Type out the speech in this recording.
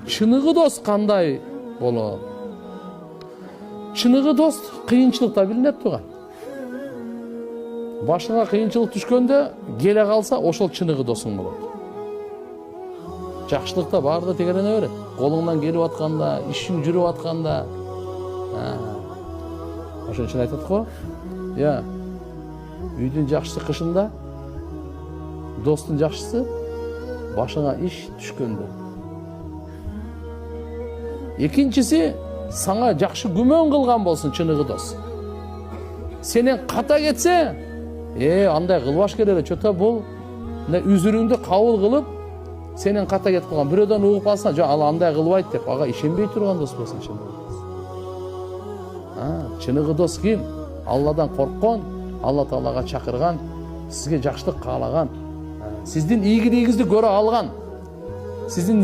чыныгы дос кандай болот? Чыныгы дос кыйынчылыкта билинет турган. Башыңа кыйынчылык түшкөндө келе калса, ошол чыныгы досуң болот. Жакшылыкта баарда тегерене берет. Колуңдан келип атканда, ишиң жүрүп атканда. Ошон үчүн айтат го, я үйдүн жакшысы кышында, достун жакшысы башыңа иш түшкөндө. Экинчиси, саңа жакшы күмөн кылган болсун чыныгы дос. Сенен ката кетсе, андай кылбаш керек эле, чөтө бул үзүрүңдү кабыл кылып, сенен ката кетип калган бирөөдөн угуп алсаң, жок ал андай кылбайт деп, ага ишенбей турган дос болсун чыныгы дос. Чыныгы дос ким? Алладан корккон, Алла Таалага чакырган, сизге жакшылык каалаган, сиздин ийгилигиңизди көрө алган, сиздин